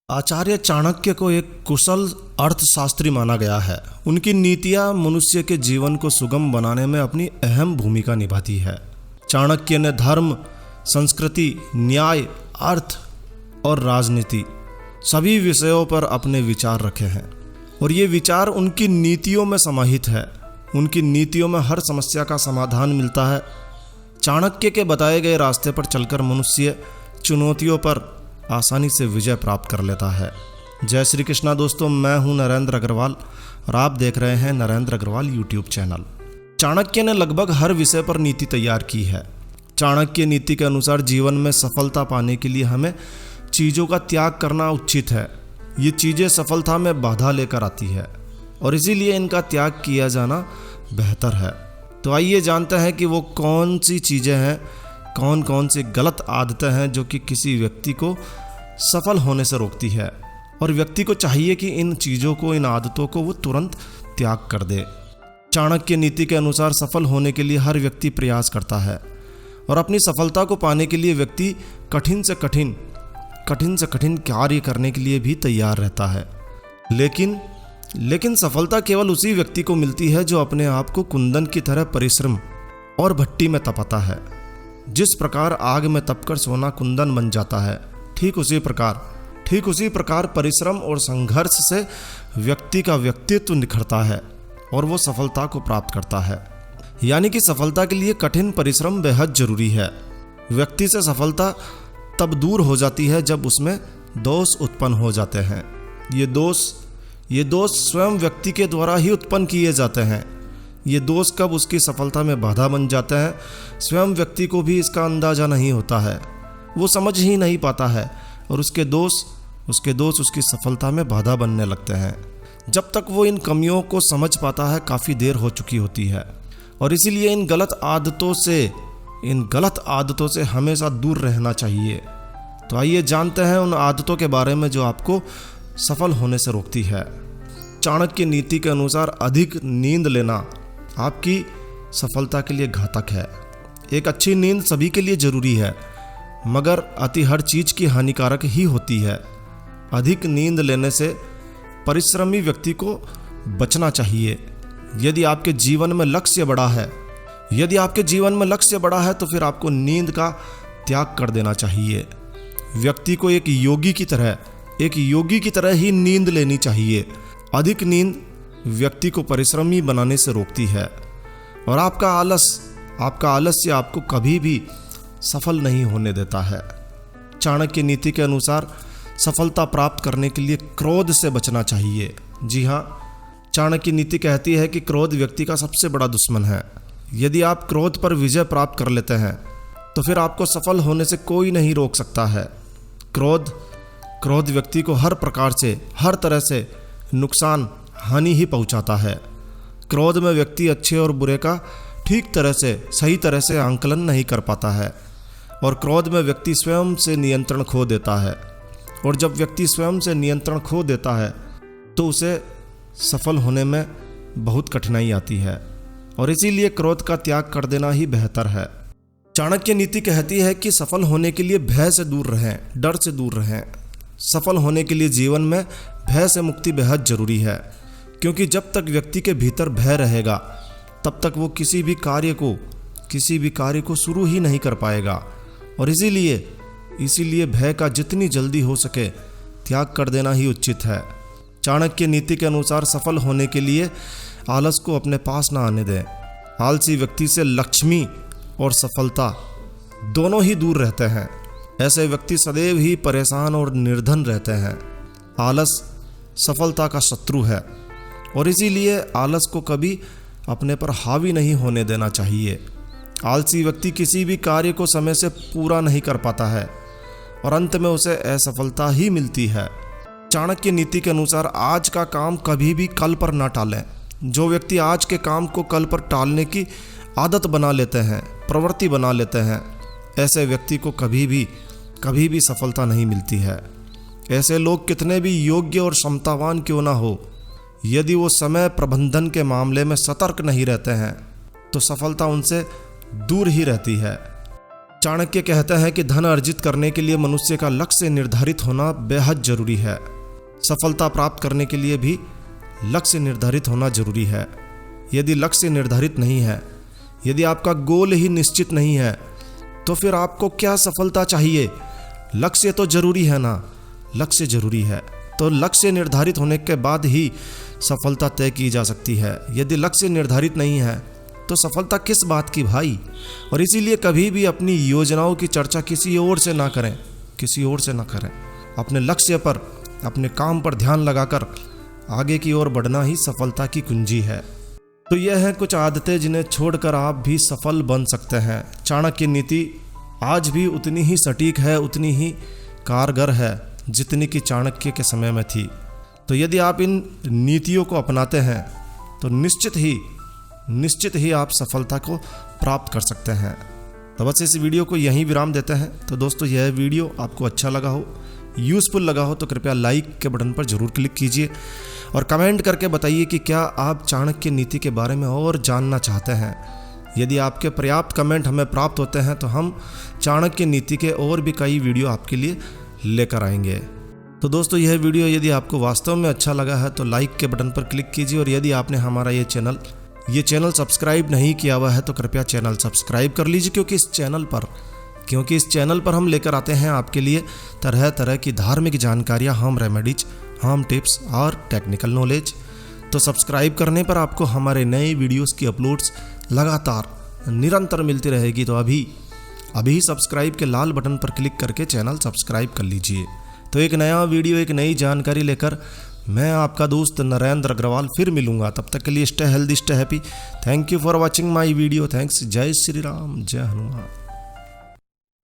आचार्य चाणक्य को एक कुशल अर्थशास्त्री माना गया है। उनकी नीतियां मनुष्य के जीवन को सुगम बनाने में अपनी अहम भूमिका निभाती है। चाणक्य ने धर्म, संस्कृति, न्याय, अर्थ और राजनीति सभी विषयों पर अपने विचार रखे हैं और ये विचार उनकी नीतियों में समाहित है। उनकी नीतियों में हर समस्या का समाधान मिलता है। चाणक्य के बताए गए रास्ते पर चलकर मनुष्य चुनौतियों पर आसानी से विजय प्राप्त कर लेता है। जय श्री कृष्णा दोस्तों, मैं हूं नरेंद्र अग्रवाल और आप देख रहे हैं नरेंद्र अग्रवाल यूट्यूब चैनल। चाणक्य ने लगभग हर विषय पर नीति तैयार की है। चाणक्य नीति के अनुसार जीवन में सफलता पाने के लिए हमें चीज़ों का त्याग करना उचित है। ये चीज़ें सफलता में बाधा लेकर आती है और इसीलिए इनका त्याग किया जाना बेहतर है। तो आइए जानते हैं कि वो कौन सी चीज़ें हैं, कौन कौन सी गलत आदतें हैं जो कि किसी व्यक्ति को सफल होने से रोकती है और व्यक्ति को चाहिए कि इन चीज़ों को, इन आदतों को वो तुरंत त्याग कर दे। चाणक्य नीति के अनुसार सफल होने के लिए हर व्यक्ति प्रयास करता है और अपनी सफलता को पाने के लिए व्यक्ति कठिन से कठिन कार्य करने के लिए भी तैयार रहता है। लेकिन सफलता केवल उसी व्यक्ति को मिलती है जो अपने आप को कुंदन की तरह परिश्रम और भट्टी में तपाता है। जिस प्रकार आग में तपकर सोना कुंदन बन जाता है, ठीक उसी प्रकार परिश्रम और संघर्ष से व्यक्ति का व्यक्तित्व निखरता है और वो सफलता को प्राप्त करता है। यानी कि सफलता के लिए कठिन परिश्रम बेहद जरूरी है। व्यक्ति से सफलता तब दूर हो जाती है जब उसमें दोष उत्पन्न हो जाते हैं। ये दोष स्वयं व्यक्ति के द्वारा ही उत्पन्न किए जाते हैं। ये दोष कब उसकी सफलता में बाधा बन जाते हैं, स्वयं व्यक्ति को भी इसका अंदाजा नहीं होता है। वो समझ ही नहीं पाता है और उसके दोष उसकी सफलता में बाधा बनने लगते हैं। जब तक वो इन कमियों को समझ पाता है काफ़ी देर हो चुकी होती है और इसीलिए इन गलत आदतों से हमेशा दूर रहना चाहिए। तो आइए जानते हैं उन आदतों के बारे में जो आपको सफल होने से रोकती है। चाणक्य नीति के अनुसार अधिक नींद लेना आपकी सफलता के लिए घातक है। एक अच्छी नींद सभी के लिए जरूरी है, मगर अति हर चीज़ की हानिकारक ही होती है। अधिक नींद लेने से परिश्रमी व्यक्ति को बचना चाहिए। यदि आपके जीवन में लक्ष्य बड़ा है तो फिर आपको नींद का त्याग कर देना चाहिए। व्यक्ति को एक योगी की तरह ही नींद लेनी चाहिए। अधिक नींद व्यक्ति को परिश्रमी बनाने से रोकती है और आपका आलस्य आपको कभी भी सफल नहीं होने देता है। चाणक्य नीति के अनुसार सफलता प्राप्त करने के लिए क्रोध से बचना चाहिए। जी हाँ, चाणक्य नीति कहती है कि क्रोध व्यक्ति का सबसे बड़ा दुश्मन है। यदि आप क्रोध पर विजय प्राप्त कर लेते हैं तो फिर आपको सफल होने से कोई नहीं रोक सकता है। क्रोध व्यक्ति को हर तरह से नुकसान, हानि ही पहुंचाता है। क्रोध में व्यक्ति अच्छे और बुरे का सही तरह से आंकलन नहीं कर पाता है और क्रोध में व्यक्ति स्वयं से नियंत्रण खो देता है और जब व्यक्ति स्वयं से नियंत्रण खो देता है तो उसे सफल होने में बहुत कठिनाई आती है और इसीलिए क्रोध का त्याग कर देना ही बेहतर है। चाणक्य नीति कहती है कि सफल होने के लिए भय से दूर रहें, डर से दूर रहें। सफल होने के लिए जीवन में भय से मुक्ति बेहद जरूरी है, क्योंकि जब तक व्यक्ति के भीतर भय रहेगा तब तक वो किसी भी कार्य को शुरू ही नहीं कर पाएगा और इसीलिए भय का जितनी जल्दी हो सके त्याग कर देना ही उचित है। चाणक्य नीति के अनुसार सफल होने के लिए आलस को अपने पास ना आने दें। आलसी व्यक्ति से लक्ष्मी और सफलता दोनों ही दूर रहते हैं। ऐसे व्यक्ति सदैव ही परेशान और निर्धन रहते हैं। आलस सफलता का शत्रु है और इसीलिए आलस को कभी अपने पर हावी नहीं होने देना चाहिए। आलसी व्यक्ति किसी भी कार्य को समय से पूरा नहीं कर पाता है और अंत में उसे असफलता ही मिलती है। चाणक्य नीति के अनुसार आज का काम कभी भी कल पर ना टालें। जो व्यक्ति आज के काम को कल पर टालने की आदत बना लेते हैं, प्रवृत्ति बना लेते हैं, ऐसे व्यक्ति को कभी भी सफलता नहीं मिलती है। ऐसे लोग कितने भी योग्य और क्षमतावान क्यों ना हो, यदि वो समय प्रबंधन के मामले में सतर्क नहीं रहते हैं तो सफलता उनसे दूर ही रहती है। चाणक्य कहते हैं कि धन अर्जित करने के लिए मनुष्य का लक्ष्य निर्धारित होना बेहद जरूरी है। सफलता प्राप्त करने के लिए भी लक्ष्य निर्धारित होना जरूरी है। यदि लक्ष्य निर्धारित नहीं है, यदि आपका गोल ही निश्चित नहीं है, तो फिर आपको क्या सफलता चाहिए? लक्ष्य तो जरूरी है ना, लक्ष्य जरूरी है। तो लक्ष्य निर्धारित होने के बाद ही सफलता तय की जा सकती है। यदि लक्ष्य निर्धारित नहीं है तो सफलता किस बात की भाई। और इसीलिए कभी भी अपनी योजनाओं की चर्चा किसी और से ना करें, किसी और से ना करें। अपने लक्ष्य पर, अपने काम पर ध्यान लगाकर आगे की ओर बढ़ना ही सफलता की कुंजी है। तो यह है कुछ आदतें जिन्हें छोड़कर आप भी सफल बन सकते हैं। चाणक्य नीति आज भी उतनी ही सटीक है, उतनी ही कारगर है जितनी कि चाणक्य के समय में थी। तो यदि आप इन नीतियों को अपनाते हैं तो निश्चित ही आप सफलता को प्राप्त कर सकते हैं। तो बस इस वीडियो को यहीं विराम देते हैं। तो दोस्तों, यह वीडियो आपको अच्छा लगा हो, यूज़फुल लगा हो तो कृपया लाइक के बटन पर जरूर क्लिक कीजिए और कमेंट करके बताइए कि क्या आप चाणक्य नीति के बारे में और जानना चाहते हैं। यदि आपके पर्याप्त कमेंट हमें प्राप्त होते हैं तो हम चाणक्य नीति के और भी कई वीडियो आपके लिए लेकर आएंगे। तो दोस्तों, यह वीडियो यदि आपको वास्तव में अच्छा लगा है तो लाइक के बटन पर क्लिक कीजिए और यदि आपने हमारा ये चैनल सब्सक्राइब नहीं किया हुआ है तो कृपया चैनल सब्सक्राइब कर लीजिए, क्योंकि इस चैनल पर हम लेकर आते हैं आपके लिए तरह तरह की धार्मिक जानकारियाँ, होम रेमेडीज, होम टिप्स और टेक्निकल नॉलेज। तो सब्सक्राइब करने पर आपको हमारे नए वीडियोस की अपलोड्स लगातार निरंतर मिलती रहेगी। तो अभी सब्सक्राइब के लाल बटन पर क्लिक करके चैनल सब्सक्राइब कर लीजिए। तो एक नया वीडियो, एक नई जानकारी लेकर मैं आपका दोस्त नरेंद्र अग्रवाल फिर मिलूंगा। तब तक के लिए stay healthy, stay happy. Thank you for watching my video. Thanks. जय श्री राम, जय हनुमान।